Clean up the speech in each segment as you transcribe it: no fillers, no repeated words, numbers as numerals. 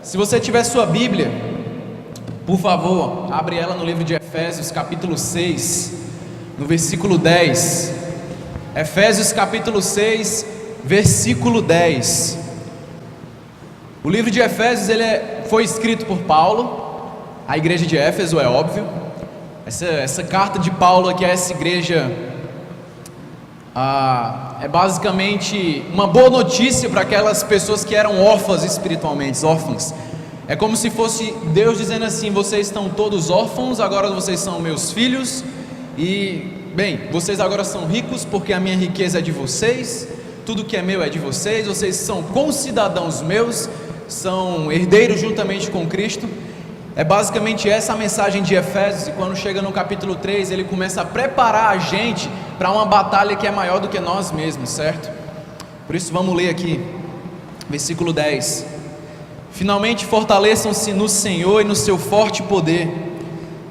Se você tiver sua Bíblia, por favor, abre ela no livro de Efésios, capítulo 6, no versículo 10. Efésios, capítulo 6, versículo 10. O livro de Efésios foi escrito por Paulo, a igreja de Éfeso, é óbvio. Essa carta de Paulo aqui a essa igreja é basicamente uma boa notícia para aquelas pessoas que eram órfãs espiritualmente, órfãs. É como se fosse Deus dizendo assim: vocês estão todos órfãos, agora vocês são meus filhos, e bem, vocês agora são ricos porque a minha riqueza é de vocês, tudo que é meu é de vocês, vocês são concidadãos meus, são herdeiros juntamente com Cristo. É basicamente essa a mensagem de Efésios. E quando chega no capítulo 3, ele começa a preparar a gente para uma batalha que é maior do que nós mesmos, certo? Por isso vamos ler aqui, versículo 10. Finalmente fortaleçam-se no Senhor e no seu forte poder,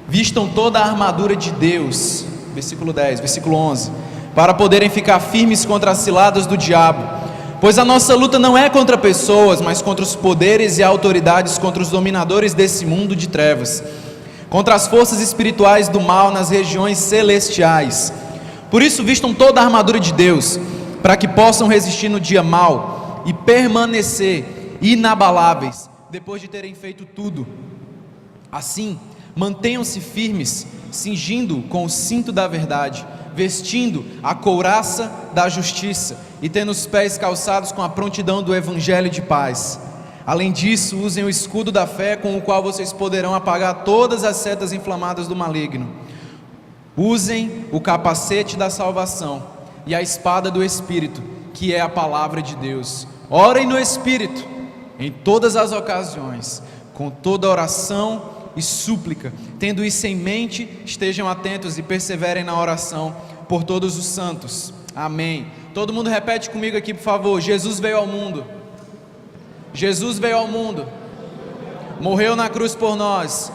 vistam toda a armadura de Deus, versículo 10, versículo 11, para poderem ficar firmes contra as ciladas do diabo. Pois a nossa luta não é contra pessoas, mas contra os poderes e autoridades, contra os dominadores desse mundo de trevas, contra as forças espirituais do mal nas regiões celestiais. Por isso vistam toda a armadura de Deus, para que possam resistir no dia mau e permanecer inabaláveis, depois de terem feito tudo. Assim, mantenham-se firmes, cingindo com o cinto da verdade, vestindo a couraça da justiça e tendo os pés calçados com a prontidão do evangelho de paz. Além disso, usem o escudo da fé, com o qual vocês poderão apagar todas as setas inflamadas do maligno. Usem o capacete da salvação e a espada do Espírito, que é a palavra de Deus. Orem no Espírito em todas as ocasiões, com toda oração e súplica. Tendo isso em mente, estejam atentos e perseverem na oração por todos os santos. Amém. Todo mundo repete comigo aqui, por favor. Jesus veio ao mundo. Jesus veio ao mundo. Morreu na cruz por nós.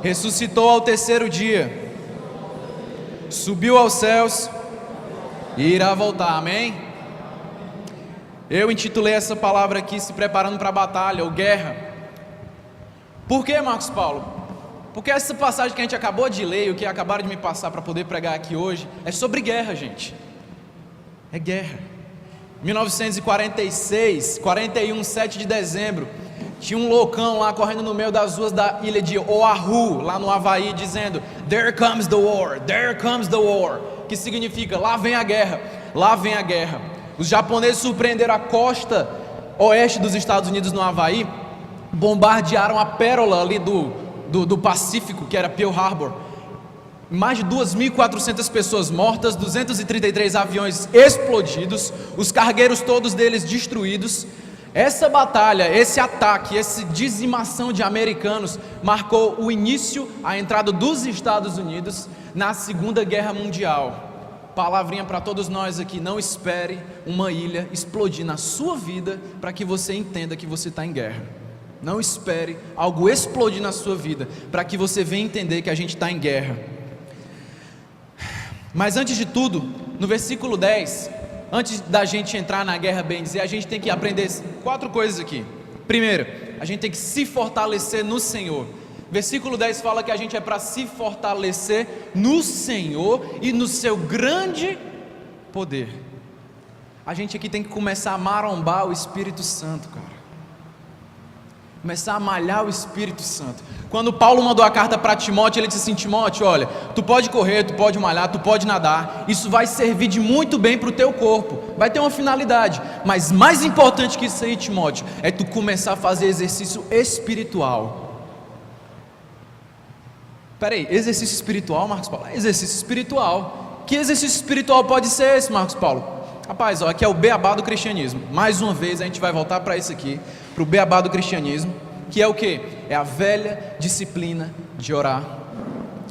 Ressuscitou ao terceiro dia. Subiu aos céus e irá voltar. Amém? Eu intitulei essa palavra aqui, se preparando para a batalha ou guerra. Por que, Marcos Paulo? Porque essa passagem que a gente acabou de ler, o que acabaram de me passar para poder pregar aqui hoje, é sobre guerra, gente. É guerra. 1946, 7 de dezembro, tinha um loucão lá correndo no meio das ruas da ilha de Oahu, lá no Havaí, dizendo: "There comes the war, there comes the war", que significa: lá vem a guerra, lá vem a guerra. Os japoneses surpreenderam a costa oeste dos Estados Unidos no Havaí, bombardearam a pérola ali do Pacífico, que era Pearl Harbor. Mais de 2.400 pessoas mortas, 233 aviões explodidos, os cargueiros todos deles destruídos. Essa batalha, esse ataque, essa dizimação de americanos marcou o início, a entrada dos Estados Unidos na Segunda Guerra Mundial. Palavrinha para todos nós aqui: não espere uma ilha explodir na sua vida para que você entenda que você está em guerra. Não espere algo explodir na sua vida para que você venha entender que a gente está em guerra. Mas antes de tudo, no versículo 10, antes da gente entrar na guerra, bem dizer, a gente tem que aprender 4 coisas aqui. Primeiro, a gente tem que se fortalecer no Senhor. Versículo 10 fala que a gente é para se fortalecer no Senhor e no seu grande poder. A gente aqui tem que começar a marombar o Espírito Santo, cara. Começar a malhar o Espírito Santo. Quando Paulo mandou a carta para Timóteo, ele disse assim: Timóteo, olha, tu pode correr, tu pode malhar, tu pode nadar, isso vai servir de muito bem para o teu corpo, vai ter uma finalidade, mas mais importante que isso aí, Timóteo, é tu começar a fazer exercício espiritual. Peraí, exercício espiritual, Marcos Paulo? Exercício espiritual. Que exercício espiritual pode ser esse, Marcos Paulo? Rapaz, ó, aqui é o beabá do cristianismo. Mais uma vez a gente vai voltar para isso aqui, para o beabá do cristianismo, que é o que? É a velha disciplina de orar,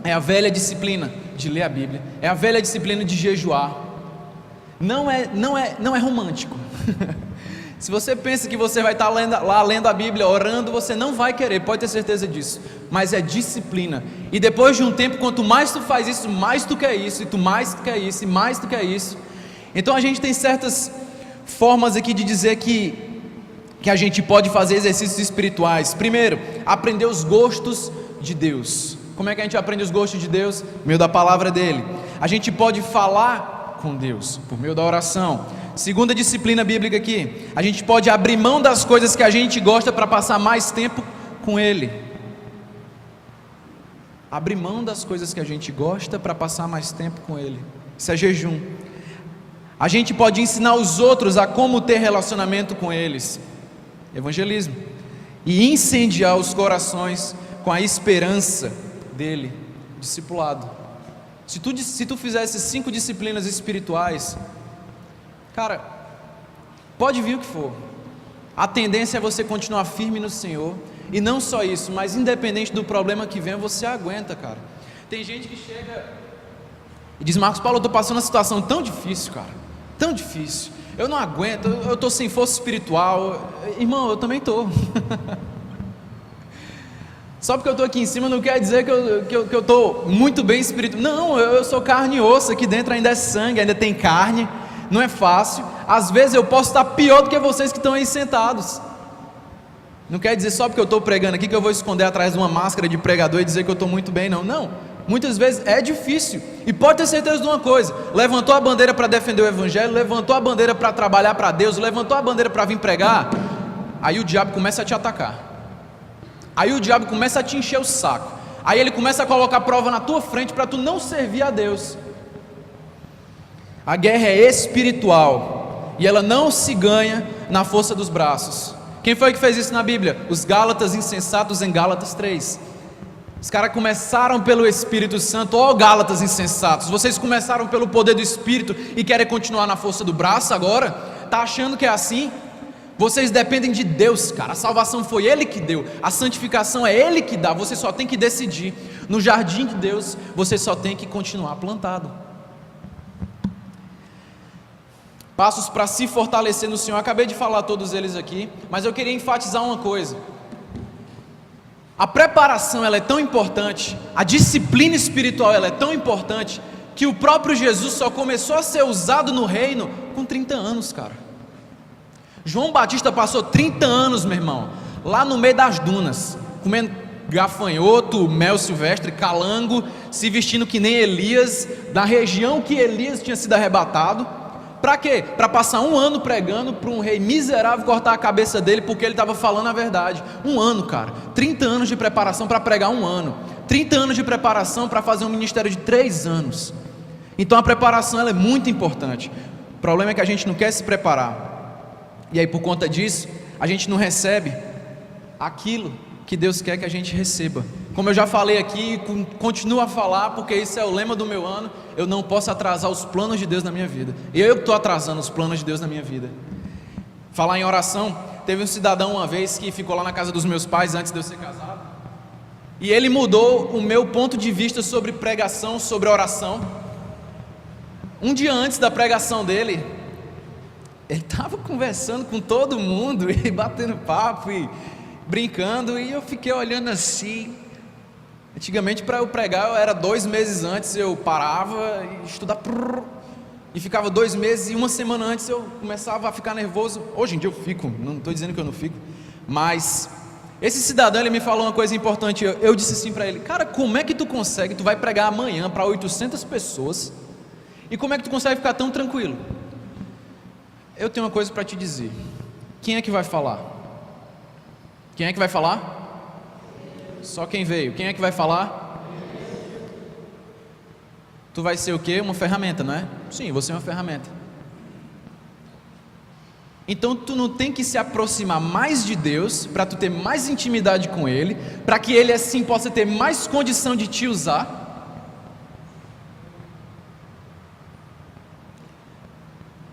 é a velha disciplina de ler a Bíblia, é a velha disciplina de jejuar. Não é romântico. Se você pensa que você vai estar lá lendo a Bíblia, orando, você não vai querer, pode ter certeza disso. Mas é disciplina. E depois de um tempo, quanto mais tu faz isso, mais tu quer isso, e tu mais tu quer isso, e mais tu quer isso. Então a gente tem certas formas aqui de dizer que que a gente pode fazer exercícios espirituais. Primeiro, aprender os gostos de Deus. Como é que a gente aprende os gostos de Deus? Por meio da palavra dele. A gente pode falar com Deus por meio da oração. Segunda disciplina bíblica aqui, a gente pode abrir mão das coisas que a gente gosta para passar mais tempo com ele. Abrir mão das coisas que a gente gosta para passar mais tempo com ele. Isso é jejum. A gente pode ensinar os outros a como ter relacionamento com eles. Evangelismo. E incendiar os corações com a esperança dele. Discipulado. Se tu fizesse 5 disciplinas espirituais, cara, pode vir o que for, a tendência é você continuar firme no Senhor. E não só isso, mas independente do problema que venha, você aguenta, cara. Tem gente que chega e diz: Marcos Paulo, eu estou passando uma situação tão difícil, cara, tão difícil, eu não aguento, eu estou sem força espiritual. Irmão, eu também estou. Só porque eu estou aqui em cima não quer dizer que eu estou muito bem espiritual. Não, eu sou carne e osso, aqui dentro ainda é sangue, ainda tem carne, não é fácil. Às vezes eu posso estar pior do que vocês que estão aí sentados. Não quer dizer só porque eu estou pregando aqui que eu vou esconder atrás de uma máscara de pregador e dizer que eu estou muito bem, não. Não, muitas vezes é difícil. E pode ter certeza de uma coisa: levantou a bandeira para defender o evangelho, levantou a bandeira para trabalhar para Deus, levantou a bandeira para vir pregar, aí o diabo começa a te atacar. Aí o diabo começa a te encher o saco. Aí ele começa a colocar prova na tua frente para tu não servir a Deus. A guerra é espiritual e ela não se ganha na força dos braços. Quem foi que fez isso na Bíblia? Os Gálatas insensatos, em Gálatas 3. Os caras começaram pelo Espírito Santo. Ó, Gálatas insensatos, vocês começaram pelo poder do Espírito e querem continuar na força do braço agora? Tá achando que é assim? Vocês dependem de Deus, cara. A salvação foi Ele que deu, a santificação é Ele que dá. Você só tem que decidir. No jardim de Deus, você só tem que continuar plantado. Passos para se fortalecer no Senhor. Eu acabei de falar todos eles aqui, mas eu queria enfatizar uma coisa. A preparação, ela é tão importante, a disciplina espiritual, ela é tão importante, que o próprio Jesus só começou a ser usado no reino com 30 anos, cara. João Batista passou 30 anos, meu irmão, lá no meio das dunas, comendo gafanhoto, mel silvestre, calango, se vestindo que nem Elias, da região que Elias tinha sido arrebatado. Para quê? Para passar 1 ano pregando para um rei miserável, cortar a cabeça dele porque ele estava falando a verdade. 1 ano, cara. 30 anos de preparação para pregar 1 ano. 30 anos de preparação para fazer um ministério de 3 anos. Então a preparação, ela é muito importante. O problema é que a gente não quer se preparar. E aí por conta disso, a gente não recebe aquilo que Deus quer que a gente receba. Como eu já falei aqui, continuo a falar, porque isso é o lema do meu ano: eu não posso atrasar os planos de Deus na minha vida. Eu estou atrasando os planos de Deus na minha vida. Falar em oração, teve um cidadão uma vez que ficou lá na casa dos meus pais antes de eu ser casado, e ele mudou o meu ponto de vista sobre pregação, sobre oração. Um dia antes da pregação dele, ele estava conversando com todo mundo e batendo papo e brincando, e eu fiquei olhando assim. Antigamente, para eu pregar, eu era 2 meses antes, eu parava e estudava e ficava 2 meses, e 1 semana antes eu começava a ficar nervoso. Hoje em dia eu fico, não estou dizendo que eu não fico, mas esse cidadão, ele me falou uma coisa importante. Eu disse assim para ele: cara, como é que tu consegue, tu vai pregar amanhã para 800 pessoas, e como é que tu consegue ficar tão tranquilo? Eu tenho uma coisa para te dizer. Quem é que vai falar? Quem é que vai falar? Só quem veio. Quem é que vai falar? Tu vai ser o quê? Uma ferramenta, não é? Sim, você é uma ferramenta. Então tu não tem que se aproximar mais de Deus para tu ter mais intimidade com Ele, para que Ele assim possa ter mais condição de te usar.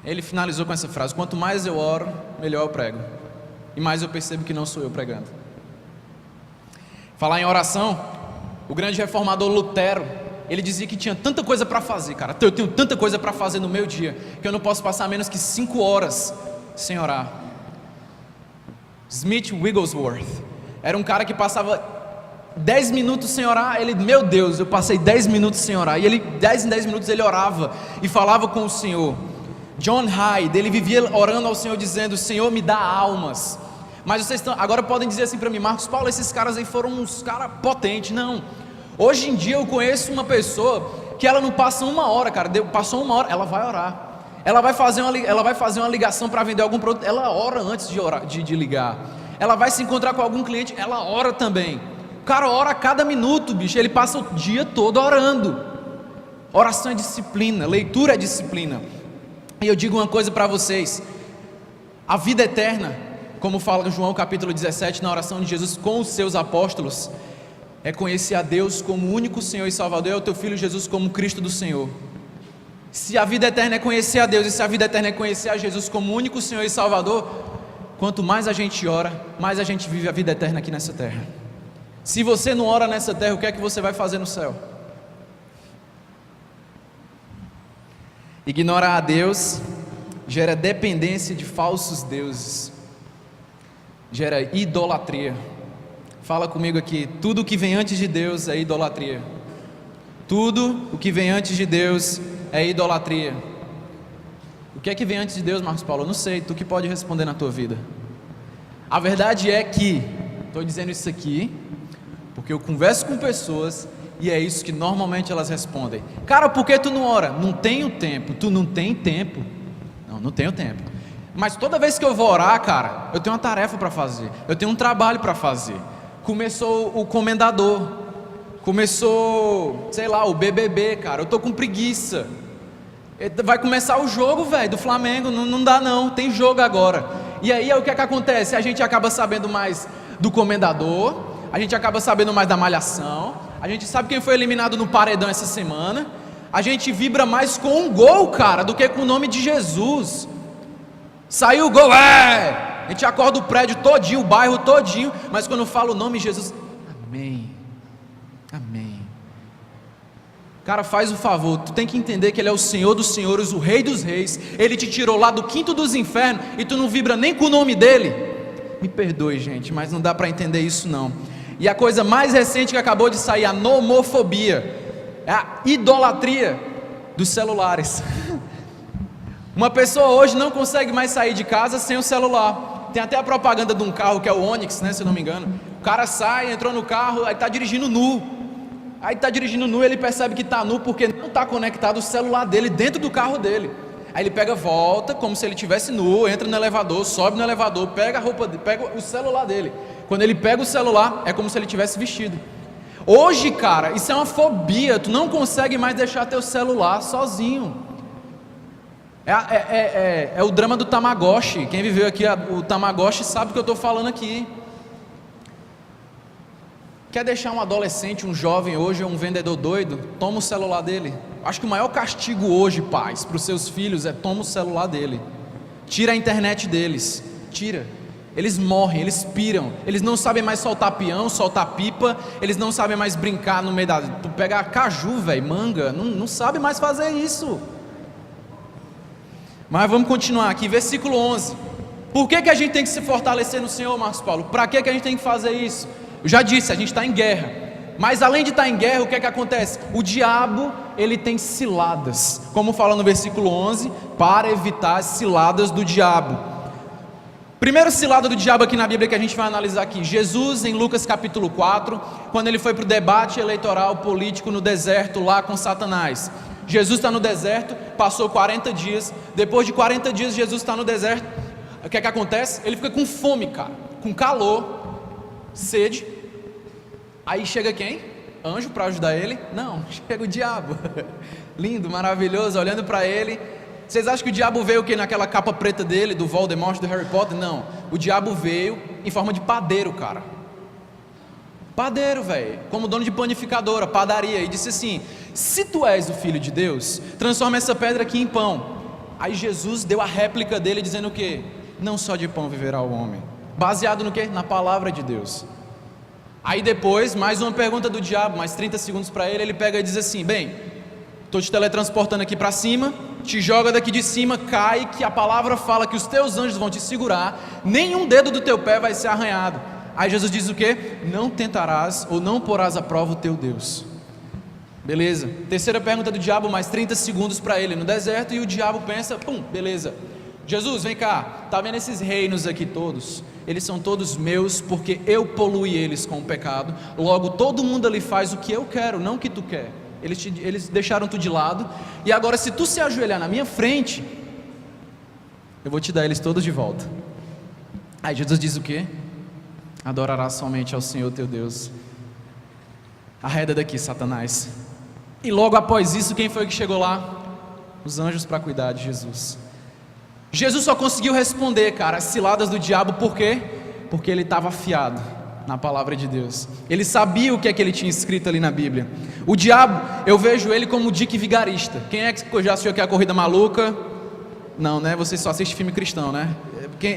Ele finalizou com essa frase: quanto mais eu oro, melhor eu prego, e mais eu percebo que não sou eu pregando. Falar em oração, o grande reformador Lutero, ele dizia que tinha tanta coisa para fazer, cara. Eu tenho tanta coisa para fazer no meu dia, que eu não posso passar menos que 5 horas sem orar. Smith Wigglesworth era um cara que passava 10 minutos sem orar. Ele, meu Deus, eu passei 10 minutos sem orar. E ele, 10 em 10 minutos ele orava e falava com o Senhor. John Hyde, ele vivia orando ao Senhor, dizendo: Senhor, me dá almas. Mas vocês agora podem dizer assim para mim: Marcos Paulo, esses caras aí foram uns caras potentes. Não, hoje em dia eu conheço uma pessoa que ela não passa uma hora, cara, passou uma hora, ela vai orar. Ela vai fazer uma ligação para vender algum produto, ela ora antes de ligar. Ela vai se encontrar com algum cliente, ela ora também. O cara ora a cada minuto, bicho, ele passa o dia todo orando. Oração é disciplina, leitura é disciplina. E eu digo uma coisa para vocês: a vida eterna, como fala João capítulo 17, na oração de Jesus com os seus apóstolos, é conhecer a Deus como o único Senhor e Salvador, e o teu Filho Jesus como Cristo do Senhor. Se a vida eterna é conhecer a Deus, e se a vida eterna é conhecer a Jesus como o único Senhor e Salvador, quanto mais a gente ora, mais a gente vive a vida eterna aqui nessa terra. Se você não ora nessa terra, o que é que você vai fazer no céu? Ignorar a Deus gera dependência de falsos deuses, gera idolatria. Fala comigo aqui: tudo o que vem antes de Deus é idolatria. Tudo o que vem antes de Deus é idolatria. O que é que vem antes de Deus, Marcos Paulo? Eu não sei, tu que pode responder na tua vida. A verdade é que, estou dizendo isso aqui porque eu converso com pessoas e é isso que normalmente elas respondem: cara, por que tu não ora? Não tenho tempo. Tu não tem tempo? Não tenho tempo. Mas toda vez que eu vou orar, cara, eu tenho uma tarefa para fazer, eu tenho um trabalho para fazer. Começou o comendador, começou, sei lá, o BBB, cara, eu tô com preguiça. Vai começar o jogo, velho, do Flamengo, não dá não, tem jogo agora. E aí o que é que acontece? A gente acaba sabendo mais do comendador, a gente acaba sabendo mais da malhação, a gente sabe quem foi eliminado no paredão essa semana, a gente vibra mais com um gol, cara, do que com o nome de Jesus. Saiu o gol, a gente acorda o prédio todinho, o bairro todinho, mas quando fala o nome de Jesus, amém, amém. Cara, faz o favor, tu tem que entender que Ele é o Senhor dos senhores, o Rei dos reis. Ele te tirou lá do quinto dos infernos e tu não vibra nem com o nome dEle. Me perdoe, gente, mas não dá para entender isso não. E a coisa mais recente que acabou de sair, a nomofobia, é a idolatria dos celulares. Uma pessoa hoje não consegue mais sair de casa sem o celular. Tem até a propaganda de um carro que é o Onix, né, se eu não me engano. O cara sai, entrou no carro, aí está dirigindo nu. Aí está dirigindo nu, ele percebe que está nu porque não está conectado o celular dele dentro do carro dele. Aí ele pega, volta, como se ele estivesse nu, entra no elevador, sobe no elevador, pega a roupa, pega o celular dele. Quando ele pega o celular, é como se ele tivesse vestido. Hoje, cara, isso é uma fobia. Tu não consegue mais deixar teu celular sozinho. É o drama do Tamagotchi. Quem viveu aqui o Tamagotchi sabe o que eu estou falando aqui. Quer deixar um adolescente, um jovem hoje, um vendedor doido? Toma o celular dele. Acho que o maior castigo hoje, pais, para os seus filhos é: toma o celular dele. Tira a internet deles. Tira. Eles morrem, eles piram. Eles não sabem mais soltar peão, soltar pipa. Eles não sabem mais brincar no meio da... Tu pega caju, velho, manga. Não sabe mais fazer isso. Mas vamos continuar aqui, versículo 11. Por que a gente tem que se fortalecer no Senhor, Marcos Paulo? Para que a gente tem que fazer isso? Eu já disse, a gente está em guerra. Mas além de estar em guerra, o que acontece? O diabo, ele tem ciladas. Como fala no versículo 11, para evitar as ciladas do diabo. Primeiro cilada do diabo aqui na Bíblia que a gente vai analisar aqui. Jesus em Lucas capítulo 4, quando ele foi para o debate eleitoral político no deserto lá com Satanás. Jesus está no deserto, passou 40 dias. Depois de 40 dias Jesus está no deserto. O que acontece? Ele fica com fome, cara, com calor, sede. Aí chega quem? Anjo para ajudar ele? Não, chega o diabo. Lindo, maravilhoso, olhando para ele. Vocês acham que o diabo veio o quê? Naquela capa preta dele, do Voldemort, do Harry Potter? Não, o diabo veio em forma de padeiro, cara. Padeiro, velho, como dono de panificadora, padaria. E disse assim: se tu és o Filho de Deus, transforma essa pedra aqui em pão. Aí Jesus deu a réplica dele dizendo o quê? Não só de pão viverá o homem. Baseado no quê? Na palavra de Deus. Aí depois, mais uma pergunta do diabo, mais 30 segundos para ele. Ele pega e diz assim: bem, estou te teletransportando aqui para cima, te joga daqui de cima, cai, que a palavra fala que os teus anjos vão te segurar, nenhum dedo do teu pé vai ser arranhado. Aí Jesus diz o quê? Não tentarás ou não porás à prova o teu Deus. Beleza, terceira pergunta do diabo, mais 30 segundos para ele no deserto. E o diabo pensa, beleza, Jesus, vem cá, tá vendo esses reinos aqui todos? Eles são todos meus porque eu poluí eles com o pecado. Logo, todo mundo ali faz o que eu quero, não o que tu quer. Eles deixaram tu de lado. E agora, se tu se ajoelhar na minha frente, eu vou te dar eles todos de volta. Aí Jesus diz o quê? Adorarás somente ao Senhor teu Deus. Arreda daqui, Satanás. E logo após isso, quem foi que chegou lá? Os anjos para cuidar de Jesus. Jesus só conseguiu responder, cara, as ciladas do diabo. Por quê? Porque ele estava afiado na palavra de Deus. Ele sabia o que é que ele tinha escrito ali na Bíblia. O diabo, eu vejo ele como o Dick Vigarista. Quem é que já assistiu aqui a Corrida Maluca? Não, né? Você só assiste filme cristão, né?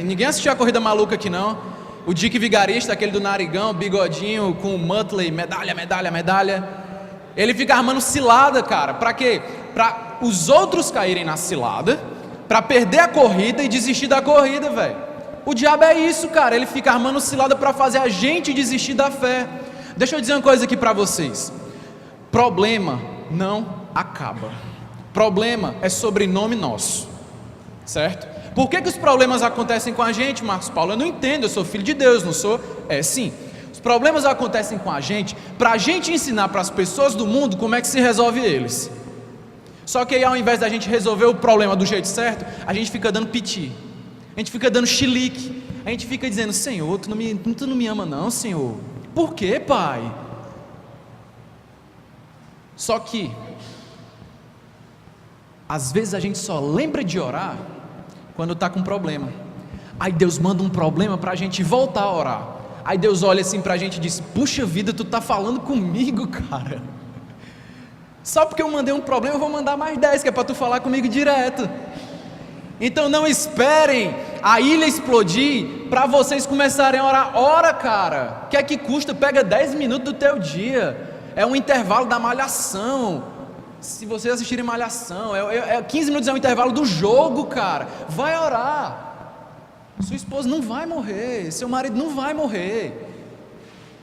Ninguém assistiu a Corrida Maluca aqui, não? O Dick Vigarista, aquele do narigão, bigodinho, com o Muttley, medalha, medalha, medalha. Ele fica armando cilada, cara. Para quê? Para os outros caírem na cilada, para perder a corrida e desistir da corrida, velho. O diabo é isso, cara. Ele fica armando cilada para fazer a gente desistir da fé. Deixa eu dizer uma coisa aqui para vocês. Problema não acaba. Problema é sobrenome nosso, certo? Por que os problemas acontecem com a gente, Marcos Paulo? Eu não entendo, eu sou filho de Deus, não sou? É sim. Os problemas acontecem com a gente para a gente ensinar para as pessoas do mundo como é que se resolve eles. Só que aí, ao invés da gente resolver o problema do jeito certo, a gente fica dando piti, a gente fica dando chilique, a gente fica dizendo: Senhor, tu não me ama não, Senhor. Por quê, Pai? Só que às vezes a gente só lembra de orar quando está com problema. Aí Deus manda um problema para a gente voltar a orar. Aí Deus olha assim para a gente e diz: puxa vida, tu está falando comigo, cara. Só porque eu mandei um problema, eu vou mandar mais 10, que é para tu falar comigo direto. Então não esperem a ilha explodir para vocês começarem a orar. Ora, cara, o que é que custa? Pega 10 minutos do teu dia. É um intervalo da malhação. Se vocês assistirem malhação, 15 minutos é um intervalo do jogo, cara. Vai orar. Sua esposa não vai morrer, seu marido não vai morrer.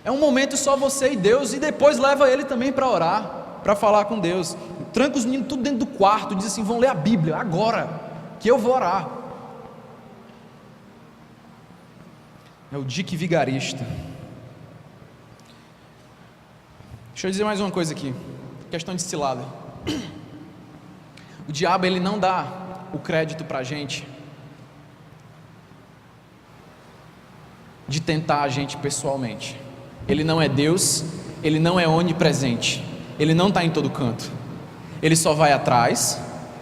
É um momento só você e Deus, e depois leva ele também para orar, para falar com Deus. Tranca os meninos tudo dentro do quarto, diz assim: vão ler a Bíblia agora, que eu vou orar. É o Dick Vigarista. Deixa eu dizer mais uma coisa aqui, questão de cilada. O diabo, ele não dá o crédito para a gente de tentar a gente pessoalmente. Ele não é Deus, ele não é onipresente, ele não está em todo canto. Ele só vai atrás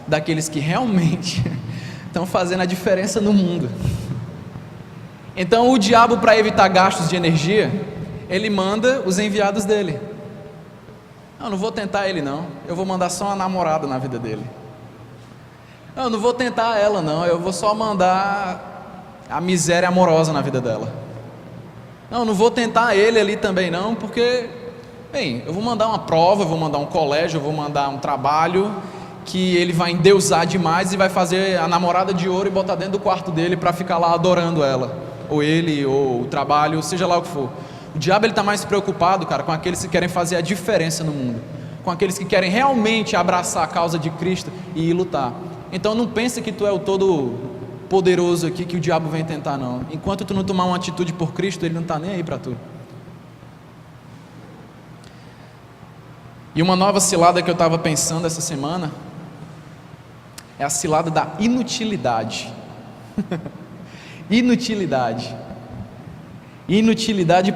daqueles que realmente estão fazendo a diferença no mundo. Então o diabo, para evitar gastos de energia, ele manda os enviados dele. Não vou tentar ele não, eu vou mandar só uma namorada na vida dele. Não vou tentar ela não, eu vou só mandar a miséria amorosa na vida dela. Não vou tentar ele ali também não, porque, bem, eu vou mandar uma prova, eu vou mandar um colégio, eu vou mandar um trabalho que ele vai endeusar demais e vai fazer a namorada de ouro e botar dentro do quarto dele para ficar lá adorando ela, ou ele, ou o trabalho, seja lá o que for. O diabo, ele está mais preocupado, cara, com aqueles que querem fazer a diferença no mundo, com aqueles que querem realmente abraçar a causa de Cristo e ir lutar. Então não pensa que tu é o todo poderoso aqui, que o diabo vem tentar não. Enquanto tu não tomar uma atitude por Cristo, ele não está nem aí para tu. E uma nova cilada que eu estava pensando essa semana é a cilada da inutilidade. Inutilidade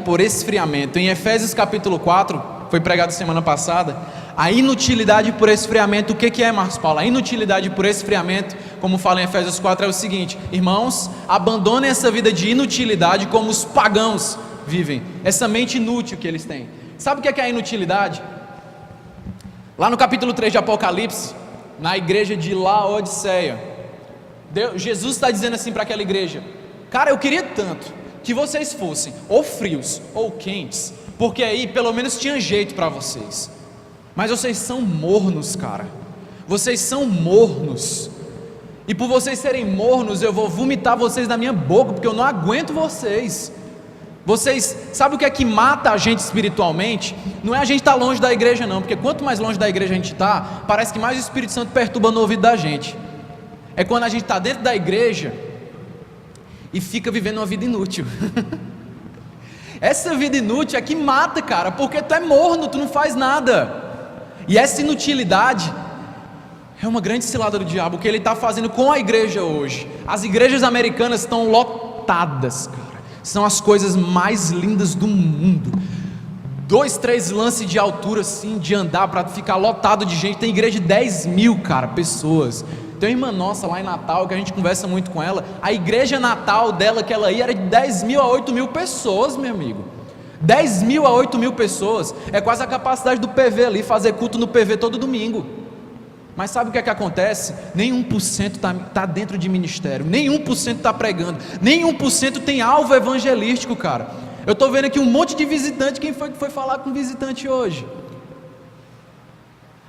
por esfriamento. Em Efésios capítulo 4, foi pregado semana passada, a inutilidade por esfriamento. O que é, Marcos Paulo? A inutilidade por esfriamento, como fala em Efésios 4, é o seguinte: irmãos, abandonem essa vida de inutilidade como os pagãos vivem, essa mente inútil que eles têm. Sabe o que é a inutilidade? Lá no capítulo 3 de Apocalipse, na igreja de Laodiceia, Jesus está dizendo assim para aquela igreja: cara, eu queria tanto que vocês fossem ou frios ou quentes, porque aí pelo menos tinha jeito para vocês, mas vocês são mornos, cara, vocês são mornos, e por vocês serem mornos, eu vou vomitar vocês da minha boca, porque eu não aguento vocês. Vocês, sabe o que é que mata a gente espiritualmente? Não é a gente estar longe da igreja não, porque quanto mais longe da igreja a gente está, parece que mais o Espírito Santo perturba no ouvido da gente. é quando a gente está dentro da igreja e fica vivendo uma vida inútil. Essa vida inútil é que mata, cara, porque tu é morno, tu não faz nada. E essa inutilidade é uma grande cilada do diabo, o que ele está fazendo com a igreja hoje. As igrejas americanas estão lotadas, cara, são as coisas mais lindas do mundo. 2, 3 lances de altura assim, de andar, para ficar lotado de gente. Tem igreja de 10 mil, cara, pessoas. Tem uma irmã nossa lá em Natal, que a gente conversa muito com ela. A igreja natal dela, que ela ia, era de 10 mil a 8 mil pessoas, meu amigo. 10 mil a 8 mil pessoas, é quase a capacidade do PV ali, fazer culto no PV todo domingo. Mas sabe o que é que acontece? Nem 1% está dentro de ministério, nem 1% está pregando, nem 1% tem alvo evangelístico, cara. Eu estou vendo aqui um monte de visitante. Quem foi que foi falar com visitante hoje?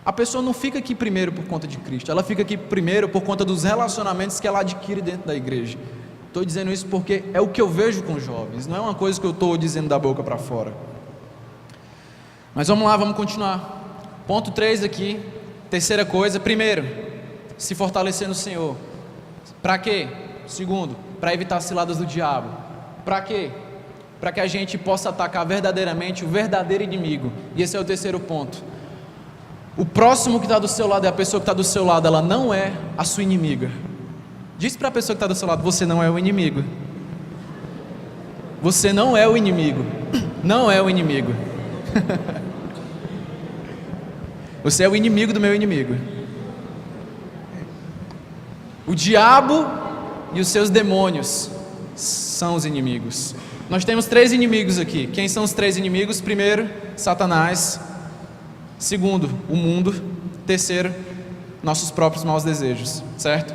A pessoa não fica aqui primeiro por conta de Cristo, ela fica aqui primeiro por conta dos relacionamentos que ela adquire dentro da igreja. Estou dizendo isso porque é o que eu vejo com jovens, não é uma coisa que eu estou dizendo da boca para fora. Mas vamos lá, vamos continuar. Ponto 3 aqui, terceira coisa. Primeiro, se fortalecer no Senhor. Para quê? Segundo, para evitar as ciladas do diabo. Para quê? Para que a gente possa atacar verdadeiramente o verdadeiro inimigo. E esse é o terceiro ponto. O próximo que está do seu lado é a pessoa que está do seu lado, ela não é a sua inimiga. Diz para a pessoa que está do seu lado: você não é o inimigo. Você não é o inimigo. Não é o inimigo. Você é o inimigo do meu inimigo. O diabo e os seus demônios são os inimigos. Nós temos 3 inimigos aqui. Quem são os 3 inimigos? Primeiro, Satanás. Segundo, o mundo. Terceiro, nossos próprios maus desejos, certo?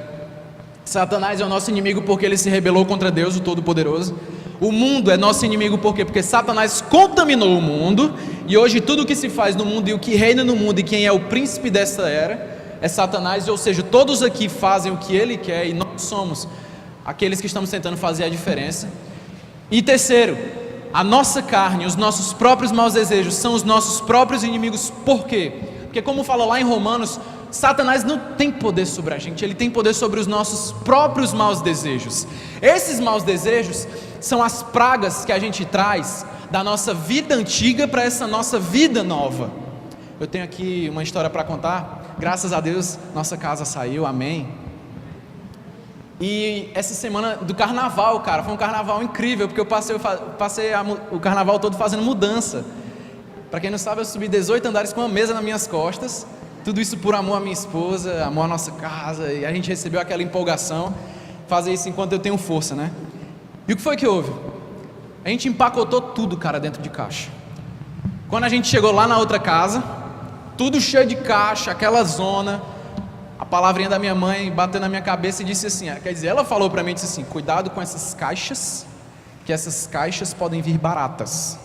Satanás é o nosso inimigo porque ele se rebelou contra Deus, o Todo-Poderoso. O mundo é nosso inimigo por quê? Porque Satanás contaminou o mundo. E hoje tudo o que se faz no mundo e o que reina no mundo e quem é o príncipe dessa era é Satanás. Ou seja, todos aqui fazem o que ele quer e nós somos aqueles que estamos tentando fazer a diferença. E terceiro, a nossa carne, os nossos próprios maus desejos são os nossos próprios inimigos. Por quê? Porque como fala lá em Romanos, Satanás não tem poder sobre a gente, ele tem poder sobre os nossos próprios maus desejos. Esses maus desejos são as pragas que a gente traz da nossa vida antiga para essa nossa vida nova. Eu tenho aqui uma história para contar. Graças a Deus nossa casa saiu, amém. E essa semana do carnaval, cara, foi um carnaval incrível, porque eu passei o carnaval todo fazendo mudança. Para quem não sabe, eu subi 18 andares com uma mesa nas minhas costas. Tudo isso por amor à minha esposa, amor à nossa casa, e a gente recebeu aquela empolgação. Fazer isso enquanto eu tenho força, né? E o que foi que houve? A gente empacotou tudo, cara, dentro de caixa. Quando a gente chegou lá na outra casa, tudo cheio de caixa, aquela zona. A palavrinha da minha mãe bateu na minha cabeça e disse assim, quer dizer, ela falou para mim, disse assim: cuidado com essas caixas, que essas caixas podem vir baratas.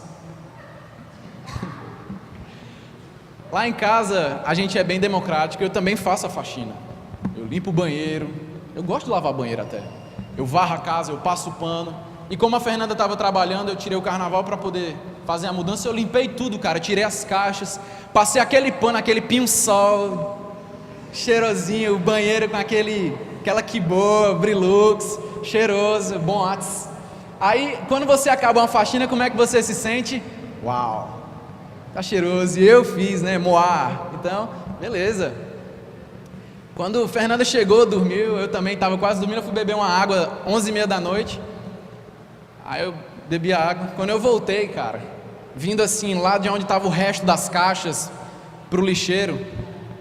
Lá em casa a gente é bem democrático, eu também faço a faxina. Eu limpo o banheiro, eu gosto de lavar banheiro até. Eu varro a casa, eu passo o pano. E como a Fernanda estava trabalhando, eu tirei o carnaval para poder fazer a mudança. Eu limpei tudo, cara, tirei as caixas, passei aquele pano, aquele pinho-sol cheirosinho, o banheiro com aquela que boa, Brilux, cheiroso, bom atos. Aí quando você acaba uma faxina, como é que você se sente? Uau, tá cheiroso. E eu fiz, né, moar. Então, beleza. Quando Fernanda chegou, dormiu, eu também estava quase dormindo. Eu fui beber uma água 11h30 da noite. Aí eu bebi a água. Quando eu voltei, cara, vindo assim lá de onde estava o resto das caixas pro lixeiro,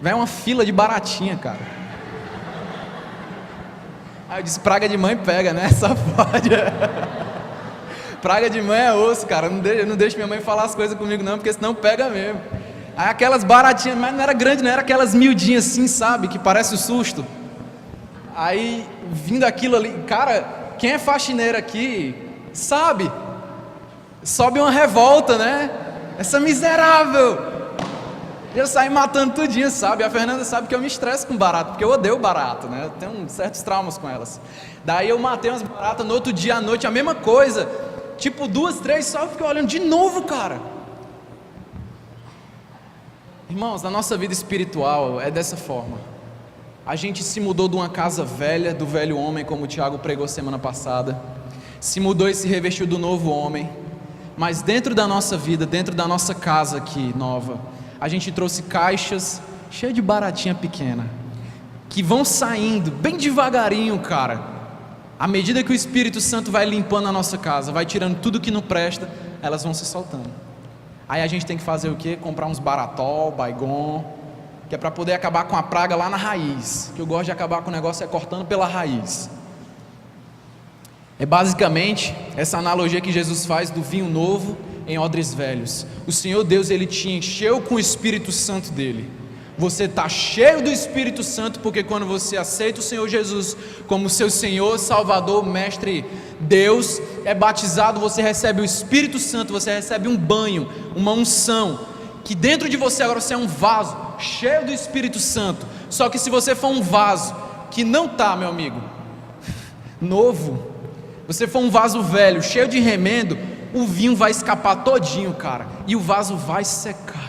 veio uma fila de baratinha, cara. Aí eu disse: praga de mãe pega, né? Só pode. Praga de mãe é osso, cara. Não deixa minha mãe falar as coisas comigo não, porque senão pega mesmo. Aí aquelas baratinhas, mas não era grande, não era aquelas miudinhas assim, sabe? Que parece o susto. Aí vindo aquilo ali, cara, quem é faxineiro aqui sabe, sobe uma revolta, né? Essa miserável. Eu saí matando tudinho, sabe? A Fernanda sabe que eu me estresso com barato, porque eu odeio barato, né? Eu tenho certos traumas com elas. Daí eu matei umas baratas, no outro dia à noite a mesma coisa, tipo 2, 3, só fiquei olhando de novo, cara. Irmãos, na nossa vida espiritual é dessa forma. A gente se mudou de uma casa velha, do velho homem, como o Tiago pregou semana passada. Se mudou e se revestiu do novo homem. Mas dentro da nossa vida, dentro da nossa casa aqui, nova, a gente trouxe caixas cheias de baratinha pequena, que vão saindo bem devagarinho, cara. À medida que o Espírito Santo vai limpando a nossa casa, vai tirando tudo que não presta, elas vão se soltando. Aí a gente tem que fazer o quê? Comprar uns baratol, baigon, que é para poder acabar com a praga lá na raiz. Que eu gosto de acabar com o negócio é cortando pela raiz. É basicamente essa analogia que Jesus faz do vinho novo em odres velhos. O Senhor Deus, Ele te encheu com o Espírito Santo dEle. Você está cheio do Espírito Santo, porque quando você aceita o Senhor Jesus como seu Senhor, Salvador, Mestre, Deus, é batizado, você recebe o Espírito Santo, você recebe um banho, uma unção, que dentro de você agora você é um vaso, cheio do Espírito Santo. Só que se você for um vaso que não está, meu amigo, novo, você for um vaso velho, cheio de remendo, o vinho vai escapar todinho, cara, e o vaso vai secar.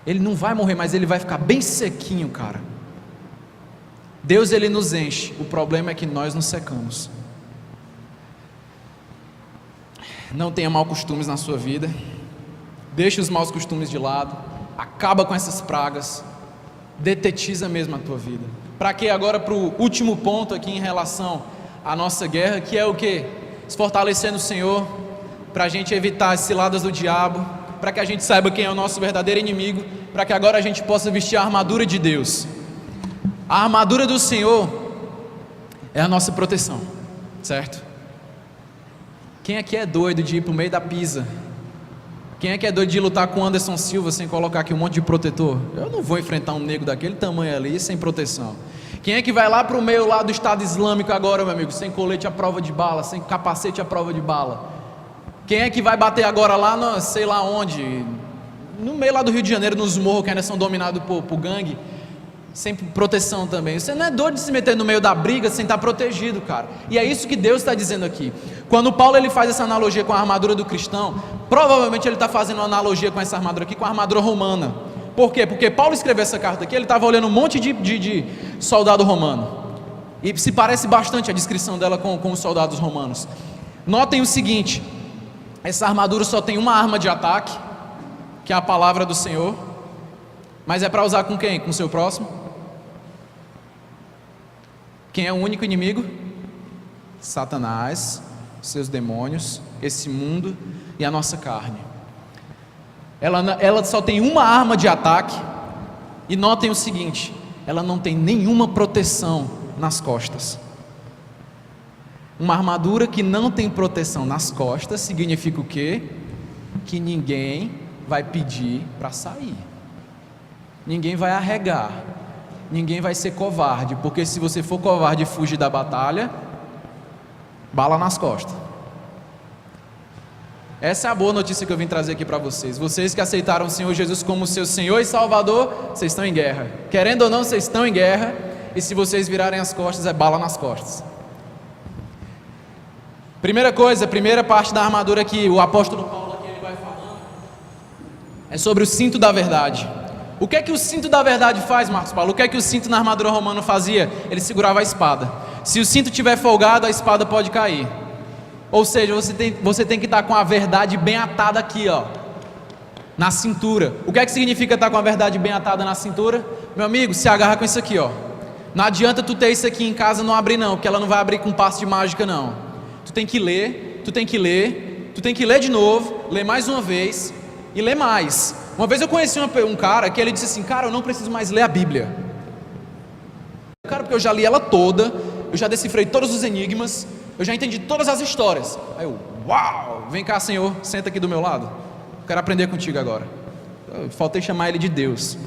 Ele não vai morrer, mas ele vai ficar bem sequinho, cara. Deus, Ele nos enche, o problema é que nós nos secamos. Não tenha maus costumes na sua vida, deixe os maus costumes de lado, acaba com essas pragas, detetiza mesmo a tua vida. Para que agora, para o último ponto aqui em relação à nossa guerra, que é o que? Se fortalecer no Senhor, para a gente evitar as ciladas do diabo, para que a gente saiba quem é o nosso verdadeiro inimigo, para que agora a gente possa vestir a armadura de Deus. A armadura do Senhor é a nossa proteção, certo? Quem aqui é doido de ir para o meio da pisa? Quem é que é doido de lutar com Anderson Silva sem colocar aqui um monte de protetor? Eu não vou enfrentar um negro daquele tamanho ali sem proteção. Quem é que vai lá para o meio lá do Estado Islâmico agora, meu amigo, sem colete à prova de bala, sem capacete à prova de bala? Quem é que vai bater agora lá, no, sei lá onde, no meio lá do Rio de Janeiro, nos morros que ainda são dominados por gangue, sem proteção também? Você não é doido de se meter no meio da briga sem estar protegido, cara. E é isso que Deus está dizendo aqui. Quando Paulo ele faz essa analogia com a armadura do cristão, provavelmente ele está fazendo uma analogia com essa armadura aqui, com a armadura romana. Por quê? Porque Paulo escreveu essa carta aqui, ele estava olhando um monte de soldado romano, e se parece bastante a descrição dela com os soldados romanos. Notem o seguinte: essa armadura só tem uma arma de ataque, que é a palavra do Senhor. Mas é para usar com quem? Com o seu próximo? Quem é o único inimigo? Satanás, seus demônios, esse mundo e a nossa carne. Ela só tem uma arma de ataque. E notem o seguinte: ela não tem nenhuma proteção nas costas. Uma armadura que não tem proteção nas costas significa o quê? Que ninguém vai pedir para sair, ninguém vai arregar, ninguém vai ser covarde, porque se você for covarde e fugir da batalha, bala nas costas. Essa é a boa notícia que eu vim trazer aqui para vocês. Vocês que aceitaram o Senhor Jesus como seu Senhor e Salvador, vocês estão em guerra, querendo ou não, vocês estão em guerra, e se vocês virarem as costas, é bala nas costas. Primeira coisa, primeira parte da armadura que o apóstolo Paulo aqui ele vai falando é sobre o cinto da verdade. O que é que o cinto da verdade faz, Marcos Paulo? O que é que o cinto na armadura romana fazia? Ele segurava a espada. Se o cinto estiver folgado, a espada pode cair. Ou seja, você tem que estar com a verdade bem atada aqui, ó, na cintura. O que é que significa estar com a verdade bem atada na cintura? Meu amigo, se agarra com isso aqui, ó. Não adianta tu ter isso aqui em casa e não abrir não, porque ela não vai abrir com passo de mágica não. Tu tem que ler, tu tem que ler, tu tem que ler de novo, ler mais uma vez e ler mais. Uma vez eu conheci um cara que ele disse assim: cara, eu não preciso mais ler a Bíblia. Cara, porque eu já li ela toda, eu já decifrei todos os enigmas, eu já entendi todas as histórias. Aí eu, uau, vem cá, Senhor, senta aqui do meu lado, eu quero aprender contigo agora. Eu faltei chamar ele de Deus.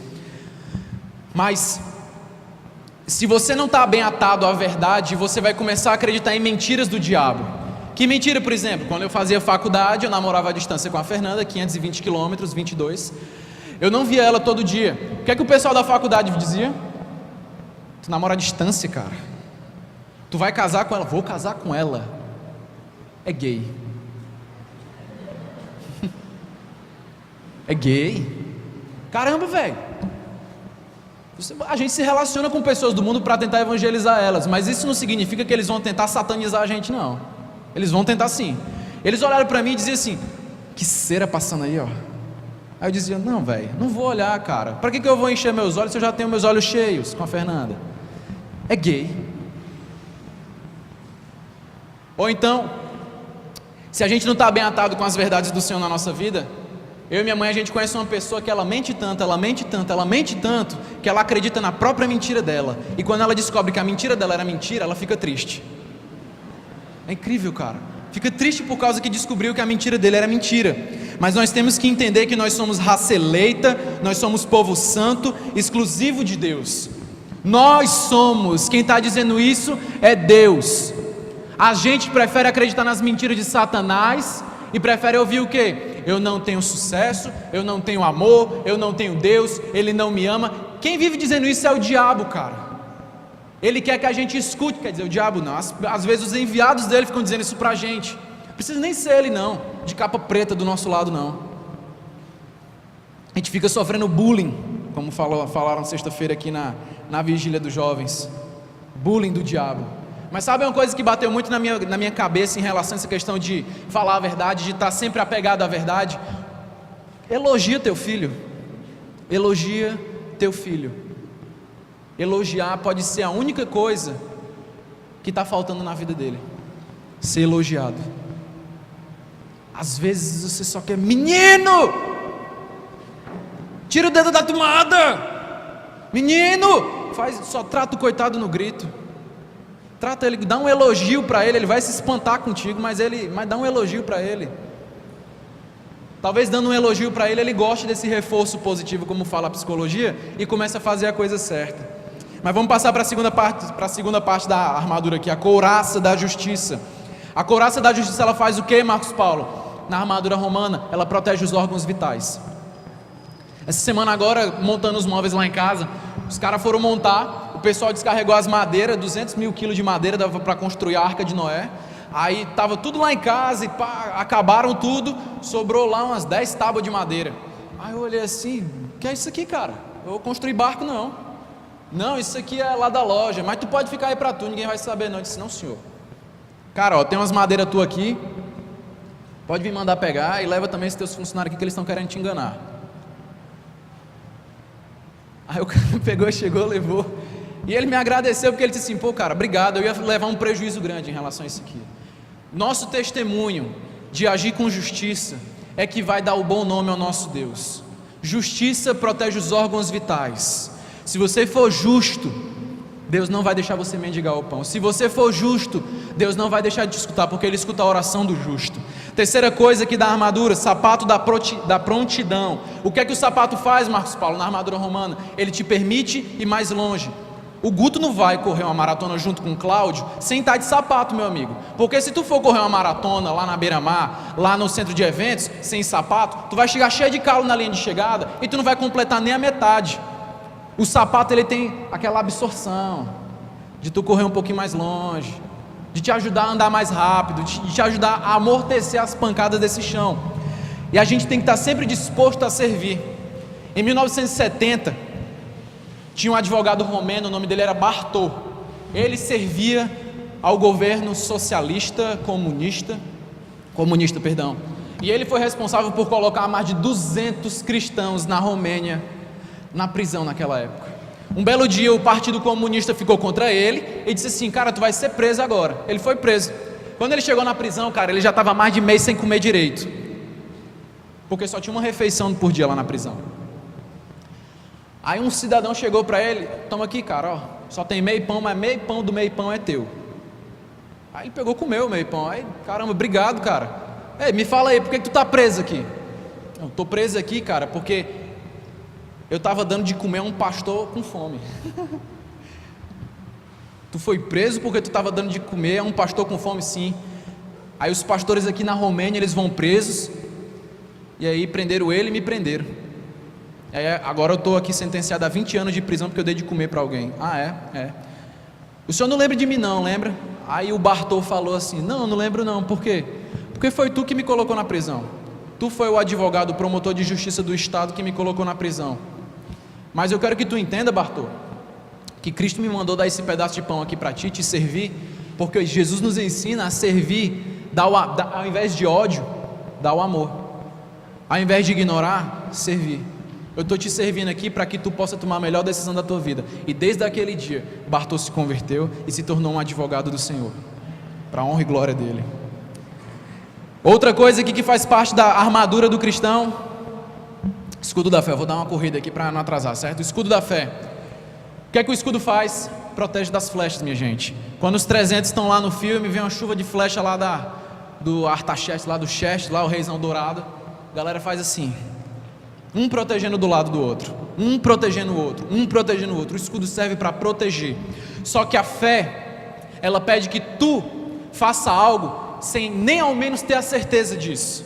Mas se você não está bem atado à verdade, você vai começar a acreditar em mentiras do diabo. Que mentira, por exemplo? Quando eu fazia faculdade, eu namorava à distância com a Fernanda, 520 quilômetros, 22. Eu não via ela todo dia. O que é que o pessoal da faculdade dizia? Tu namora à distância, cara. Tu vai casar com ela? Vou casar com ela. É gay. É gay? Caramba, velho. A gente se relaciona com pessoas do mundo para tentar evangelizar elas, mas isso não significa que eles vão tentar satanizar a gente, não. Eles vão tentar sim. Eles olharam para mim e diziam assim: que cera passando aí, ó. Aí eu dizia: não, velho, não vou olhar, cara. Para que eu vou encher meus olhos se eu já tenho meus olhos cheios com a Fernanda? É gay. Ou então, se a gente não está bem atado com as verdades do Senhor na nossa vida, eu e minha mãe, a gente conhece uma pessoa que ela mente tanto, que ela acredita na própria mentira dela. E quando ela descobre que a mentira dela era mentira, ela fica triste. É incrível, cara. Fica triste por causa que descobriu que a mentira dele era mentira. Mas nós temos que entender que nós somos raça eleita, nós somos povo santo, exclusivo de Deus. Nós somos, quem está dizendo isso é Deus. A gente prefere acreditar nas mentiras de Satanás e prefere ouvir o quê? Eu não tenho sucesso, eu não tenho amor, eu não tenho Deus, Ele não me ama. Quem vive dizendo isso é o diabo, cara. Ele quer que a gente escute, quer dizer, o diabo não. Às vezes os enviados dele ficam dizendo isso pra gente. Não precisa nem ser ele não, de capa preta do nosso lado não. A gente fica sofrendo bullying, como falaram sexta-feira aqui na vigília dos jovens. Bullying do diabo. Mas sabe uma coisa que bateu muito na minha cabeça em relação a essa questão de falar a verdade, de estar sempre apegado à verdade? Elogia teu filho. Elogia teu filho. Elogiar pode ser a única coisa que está faltando na vida dele. Ser elogiado. Às vezes você só quer: menino, tira o dedo da tomada. Menino, só trata o coitado no grito. Trata ele, dá um elogio para ele. Ele vai se espantar contigo, mas dá um elogio para ele. Talvez dando um elogio para ele, ele goste desse reforço positivo, como fala a psicologia, e comece a fazer a coisa certa. Mas vamos passar para a segunda parte da armadura aqui, a couraça da justiça. A couraça da justiça, ela faz o que, Marcos Paulo? Na armadura romana, ela protege os órgãos vitais. Essa semana agora, montando os móveis lá em casa, os caras foram montar, o pessoal descarregou as madeiras, 200 mil quilos de madeira, dava para construir a Arca de Noé. Aí estava tudo lá em casa e pá, acabaram tudo, sobrou lá umas 10 tábuas de madeira. Aí eu olhei assim: o que é isso aqui, cara? Eu vou construir barco não. Não, isso aqui é lá da loja, mas tu pode ficar aí para tu, ninguém vai saber não. Eu disse: não, senhor. Cara, ó, tem umas madeiras tu aqui, pode vir mandar pegar e leva também esses teus funcionários aqui que eles estão querendo te enganar. Aí o cara pegou, chegou, levou. E ele me agradeceu porque ele disse assim: pô, cara, obrigado, eu ia levar um prejuízo grande em relação a isso aqui. Nosso testemunho de agir com justiça é que vai dar o bom nome ao nosso Deus. Justiça protege os órgãos vitais. Se você for justo, Deus não vai deixar você mendigar o pão. Se você for justo, Deus não vai deixar de te escutar, porque Ele escuta a oração do justo. Terceira coisa aqui da armadura, sapato da prontidão. O que é que o sapato faz, Marcos Paulo, na armadura romana? Ele te permite ir mais longe. O Guto não vai correr uma maratona junto com o Cláudio sem estar de sapato, meu amigo. Porque se tu for correr uma maratona lá na beira-mar, lá no centro de eventos, sem sapato, tu vai chegar cheio de calo na linha de chegada e tu não vai completar nem a metade. O sapato, ele tem aquela absorção de tu correr um pouquinho mais longe, de te ajudar a andar mais rápido, de te ajudar a amortecer as pancadas desse chão. E a gente tem que estar sempre disposto a servir. Em 1970, tinha um advogado romeno, o nome dele era Bartô. Ele servia ao governo comunista, e ele foi responsável por colocar mais de 200 cristãos na Romênia na prisão naquela época. Um belo dia o Partido Comunista ficou contra ele e disse assim: cara, tu vai ser preso agora. Ele foi preso. Quando ele chegou na prisão, cara, ele já estava mais de mês sem comer direito, porque só tinha uma refeição por dia lá na prisão. Aí um cidadão chegou para ele: toma aqui, cara, ó, só tem meio pão, mas meio pão do meio pão é teu. Aí ele pegou, comeu o meio pão. Aí, caramba, obrigado, cara. Ei, me fala aí, por que tu tá preso aqui? Eu tô preso aqui, cara, porque eu estava dando de comer a um pastor com fome. Tu foi preso porque tu estava dando de comer a um pastor com fome? Sim. Aí os pastores aqui na Romênia, eles vão presos, e aí prenderam ele e me prenderam. Aí agora eu estou aqui sentenciado a 20 anos de prisão porque eu dei de comer para alguém. Ah, é. O senhor não lembra de mim não, lembra? Aí o Bartô falou assim: não lembro não. Por quê? Porque foi tu que me colocou na prisão. Tu foi o advogado, o promotor de justiça do estado que me colocou na prisão. Mas eu quero que tu entenda, Bartô, que Cristo me mandou dar esse pedaço de pão aqui para ti, te servir, porque Jesus nos ensina a servir, ao invés de ódio, dar o amor, ao invés de ignorar, servir. Eu estou te servindo aqui para que tu possa tomar a melhor decisão da tua vida. E desde aquele dia, Bartô se converteu e se tornou um advogado do Senhor, para a honra e glória dele. Outra coisa aqui que faz parte da armadura do cristão, escudo da fé. Eu vou dar uma corrida aqui para não atrasar, certo? Escudo da fé. O que é que o escudo faz? Protege das flechas, minha gente. Quando os 300 estão lá no filme, vem uma chuva de flecha lá do Artaxerxes, lá do Xerxes, lá o reizão dourado, a galera faz assim, um protegendo do lado do outro, um protegendo o outro, um protegendo o outro. O escudo serve para proteger. Só que a fé, ela pede que tu faça algo sem nem ao menos ter a certeza disso.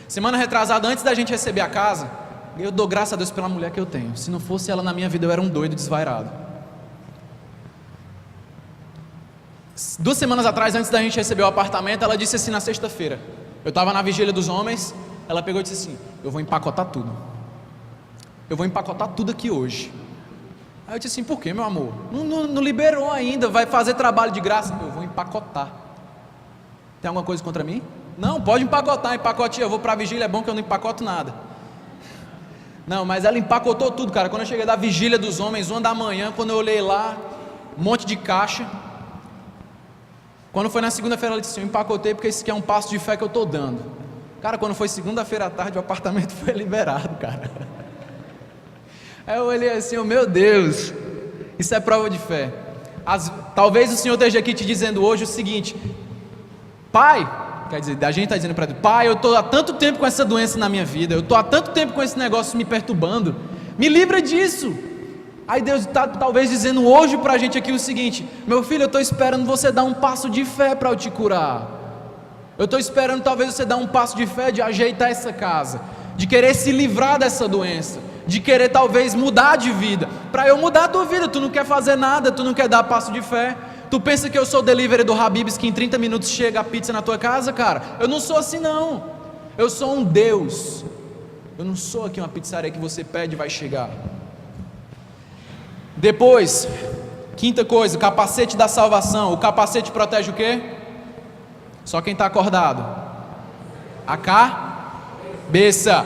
Semana retrasada, antes da gente receber a casa, eu dou graças a Deus pela mulher que eu tenho. Se não fosse ela na minha vida, eu era um doido desvairado. 2 semanas atrás, antes da gente receber o apartamento, ela disse assim na sexta-feira, eu estava na vigília dos homens, ela pegou e disse assim, eu vou empacotar tudo. Eu vou empacotar tudo aqui hoje. Aí eu disse assim, por quê, meu amor? Não liberou ainda, vai fazer trabalho de graça. Eu vou empacotar. Tem alguma coisa contra mim? Não, pode empacotar, empacotinha, eu vou para a vigília, é bom que eu não empacoto nada. Não, mas ela empacotou tudo, cara. Quando eu cheguei da vigília dos homens, 1 da manhã, quando eu olhei lá, um monte de caixa. Quando foi na segunda-feira, ela disse assim, eu empacotei porque esse aqui é um passo de fé que eu estou dando. Cara, quando foi segunda-feira à tarde, o apartamento foi liberado, cara. Aí eu olhei assim, oh, meu Deus, isso é prova de fé. Talvez o Senhor esteja aqui te dizendo hoje o seguinte, pai, quer dizer, a gente está dizendo para ele, pai, eu estou há tanto tempo com essa doença na minha vida, eu estou há tanto tempo com esse negócio me perturbando, me livra disso. Aí Deus está talvez dizendo hoje para a gente aqui o seguinte, meu filho, eu estou esperando você dar um passo de fé para eu te curar. Eu estou esperando talvez você dar um passo de fé de ajeitar essa casa, de querer se livrar dessa doença, de querer talvez mudar de vida, para eu mudar a tua vida. Tu não quer fazer nada, tu não quer dar passo de fé. Tu pensa que eu sou o delivery do Habib's, que em 30 minutos chega a pizza na tua casa, cara? Eu não sou assim não, eu sou um Deus, eu não sou aqui uma pizzaria que você pede e vai chegar. Depois, quinta coisa, capacete da salvação. O capacete protege o quê? Só quem está acordado. A cabeça.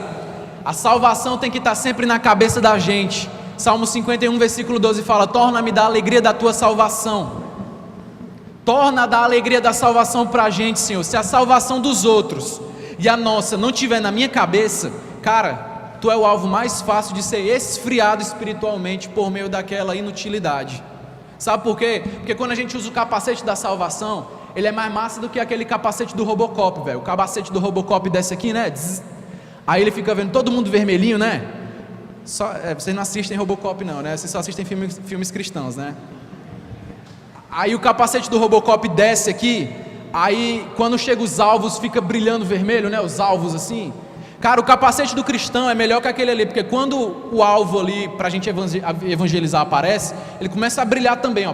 A salvação tem que estar sempre na cabeça da gente. Salmo 51, versículo 12 fala, torna-me da alegria da tua salvação. Torna da alegria da salvação para a gente, Senhor. Se a salvação dos outros e a nossa não estiver na minha cabeça, cara, tu é o alvo mais fácil de ser esfriado espiritualmente por meio daquela inutilidade. Sabe por quê? Porque quando a gente usa o capacete da salvação, ele é mais massa do que aquele capacete do Robocop, velho. O capacete do Robocop desce aqui, né? Aí ele fica vendo todo mundo vermelhinho, né? Vocês não assistem Robocop não, né? Vocês só assistem filmes cristãos, né? Aí o capacete do Robocop desce aqui, aí quando chega os alvos fica brilhando vermelho, né? Os alvos assim. Cara, o capacete do cristão é melhor que aquele ali, porque quando o alvo ali para a gente evangelizar aparece, ele começa a brilhar também, ó.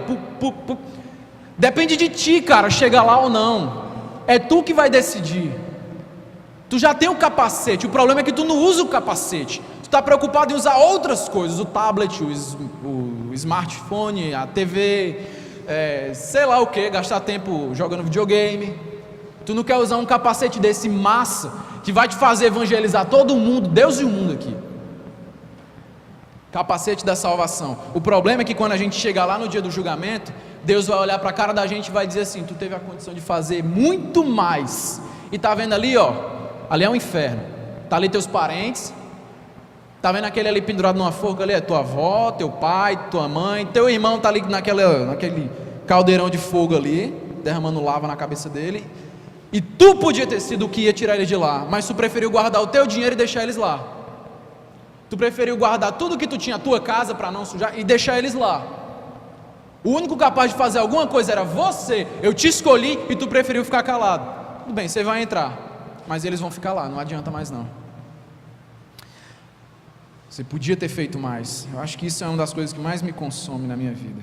Depende de ti, cara, chegar lá ou não. É tu que vai decidir. Tu já tem o capacete, o problema é que tu não usa o capacete. Tu está preocupado em usar outras coisas, o tablet, o smartphone, a TV, sei lá o que, gastar tempo jogando videogame. Tu não quer usar um capacete desse massa, que vai te fazer evangelizar todo mundo, Deus e o mundo aqui. Capacete da salvação. O problema é que quando a gente chegar lá no dia do julgamento, Deus vai olhar para a cara da gente e vai dizer assim, tu teve a condição de fazer muito mais. E tá vendo ali, ó, ali é um inferno. Tá ali teus parentes. Tá vendo aquele ali pendurado numa forca ali? É tua avó, teu pai, tua mãe. Teu irmão tá ali naquele caldeirão de fogo ali, derramando lava na cabeça dele. E tu podia ter sido o que ia tirar ele de lá, mas tu preferiu guardar o teu dinheiro e deixar eles lá. Tu preferiu guardar tudo que tu tinha, a tua casa, para não sujar, e deixar eles lá. O único capaz de fazer alguma coisa era você. Eu te escolhi e tu preferiu ficar calado. Tudo bem, você vai entrar, mas eles vão ficar lá, não adianta mais não. Você podia ter feito mais. Eu acho que isso é uma das coisas que mais me consome na minha vida.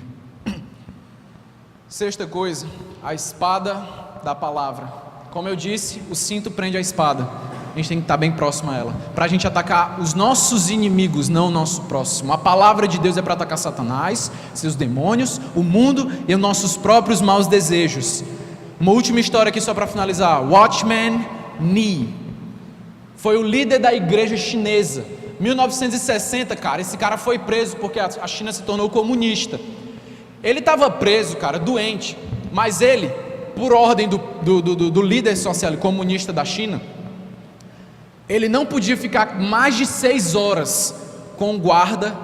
Sexta coisa, a espada da palavra. Como eu disse, o cinto prende a espada. a gente tem que estar bem próximo a ela, para a gente atacar os nossos inimigos, não o nosso próximo. A palavra de Deus é para atacar Satanás, seus demônios, o mundo e os nossos próprios maus desejos. Uma última história aqui só para finalizar. Watchman Nee foi o líder da igreja chinesa. 1960, cara, esse cara foi preso porque a China se tornou comunista. Ele estava preso, cara, doente, mas ele, por ordem do líder social comunista da China, ele não podia ficar mais de 6 horas com o guarda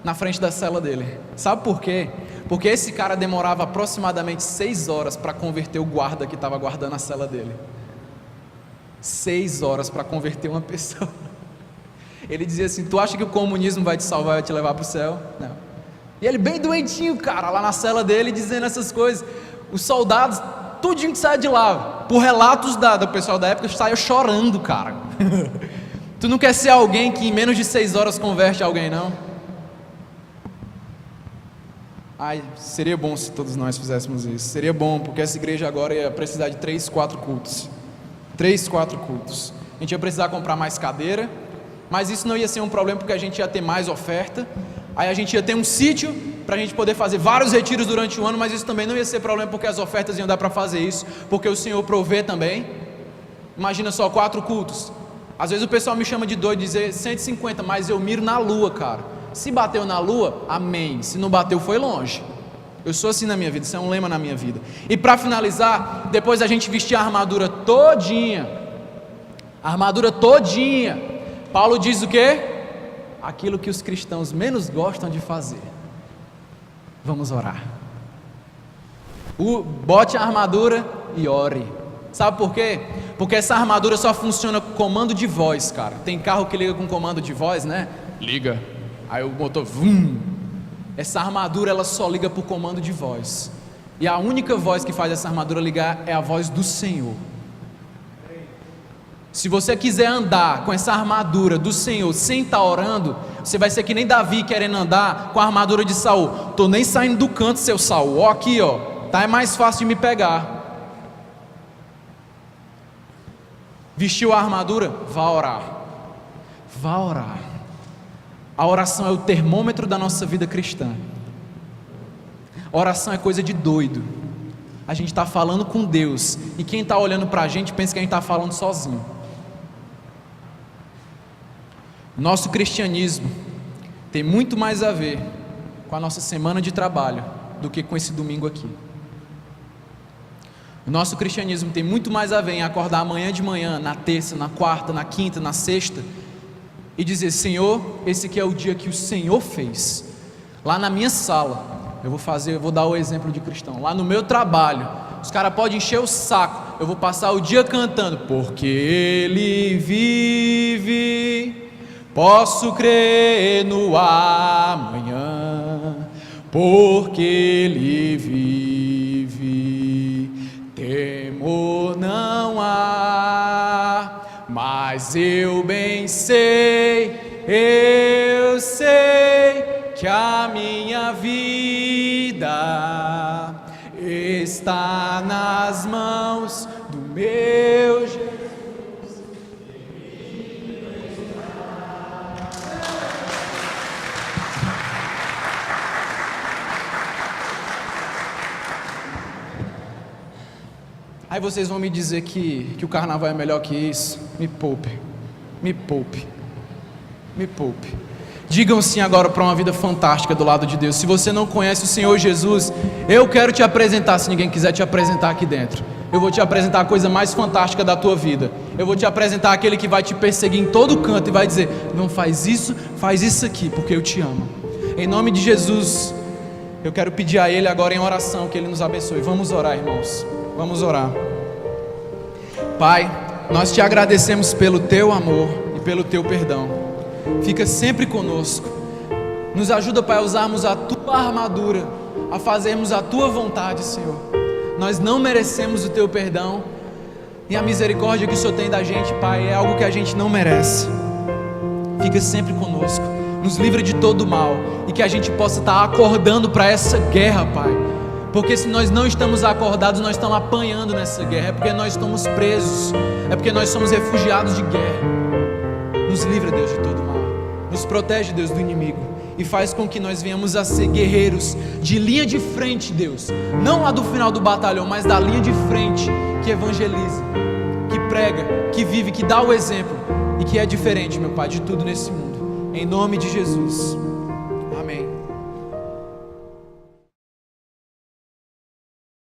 na frente da cela dele. Sabe por quê? Porque esse cara demorava aproximadamente 6 horas para converter o guarda que estava guardando a cela dele. 6 horas para converter uma pessoa. Ele dizia assim: tu acha que o comunismo vai te salvar, vai te levar para o céu? Não. E ele bem doentinho, cara, lá na cela dele, dizendo essas coisas. Os soldados, tudinho que saia de lá, por relatos do pessoal da época, saiu chorando, cara. Tu não quer ser alguém que em menos de 6 horas converte alguém, não? Ai, seria bom se todos nós fizéssemos isso. Seria bom, porque essa igreja agora ia precisar de 3, 4 cultos. 3, 4 cultos. A gente ia precisar comprar mais cadeira, mas isso não ia ser um problema, porque a gente ia ter mais oferta. Aí a gente ia ter um sítio para a gente poder fazer vários retiros durante o ano, mas isso também não ia ser problema, porque as ofertas iam dar para fazer isso, porque o Senhor provê também. Imagina só, 4 cultos. Às vezes o pessoal me chama de doido, dizer 150, mas eu miro na lua, cara. Se bateu na lua, amém. Se não bateu, foi longe. Eu sou assim na minha vida, isso é um lema na minha vida. E para finalizar, depois a gente vestir a armadura todinha, Paulo diz o quê? Aquilo que os cristãos menos gostam de fazer. Vamos orar. Bote a armadura e ore. Sabe por quê? Porque essa armadura só funciona com comando de voz, cara. Tem carro que liga com comando de voz, né? Liga. Aí o motor, vum. Essa armadura, ela só liga por comando de voz. E a única voz que faz essa armadura ligar é a voz do Senhor. Se você quiser andar com essa armadura do Senhor sem estar orando, você vai ser que nem Davi querendo andar com a armadura de Saul. Tô nem saindo do canto, seu Saul. Ó aqui, ó. Tá, é mais fácil de me pegar. Vestiu a armadura? Vá orar. Vá orar. A oração é o termômetro da nossa vida cristã. A oração é coisa de doido. A gente está falando com Deus, e quem está olhando para a gente pensa que a gente está falando sozinho. Nosso cristianismo tem muito mais a ver com a nossa semana de trabalho do que com esse domingo aqui. O nosso cristianismo tem muito mais a ver em acordar amanhã de manhã, na terça, na quarta, na quinta, na sexta, e dizer: Senhor, esse aqui é o dia que o Senhor fez. Lá na minha sala, eu vou dar o exemplo de cristão. Lá no meu trabalho, os caras podem encher o saco, eu vou passar o dia cantando: porque Ele vive, posso crer no amanhã, porque Ele vive, temor não há, mas eu bem sei, eu sei que a minha vida está nas mãos do meu Jesus. Aí vocês vão me dizer que o carnaval é melhor que isso. Me poupe, me poupe, me poupe. Digam sim agora para uma vida fantástica do lado de Deus. Se você não conhece o Senhor Jesus, eu quero te apresentar. Se ninguém quiser te apresentar aqui dentro, eu vou te apresentar a coisa mais fantástica da tua vida. Eu vou te apresentar aquele que vai te perseguir em todo canto e vai dizer: não faz isso aqui, porque eu te amo. Em nome de Jesus, eu quero pedir a Ele agora em oração que Ele nos abençoe. Vamos orar, irmãos. Vamos orar. Pai, nós te agradecemos pelo teu amor e pelo teu perdão. Fica sempre conosco. Nos ajuda, Pai, a usarmos a tua armadura, a fazermos a tua vontade, Senhor. Nós não merecemos o teu perdão, e a misericórdia que o Senhor tem da gente, Pai, é algo que a gente não merece. Fica sempre conosco. Nos livra de todo mal, e que a gente possa estar acordando para essa guerra, Pai, Porque se nós não estamos acordados, nós estamos apanhando nessa guerra. É porque nós estamos presos. É porque nós somos refugiados de guerra. Nos livra, Deus, de todo mal. Nos protege, Deus, do inimigo. E faz com que nós venhamos a ser guerreiros de linha de frente, Deus. Não lá do final do batalhão, mas da linha de frente, que evangeliza, que prega, que vive, que dá o exemplo. E que é diferente, meu Pai, de tudo nesse mundo. Em nome de Jesus. Amém.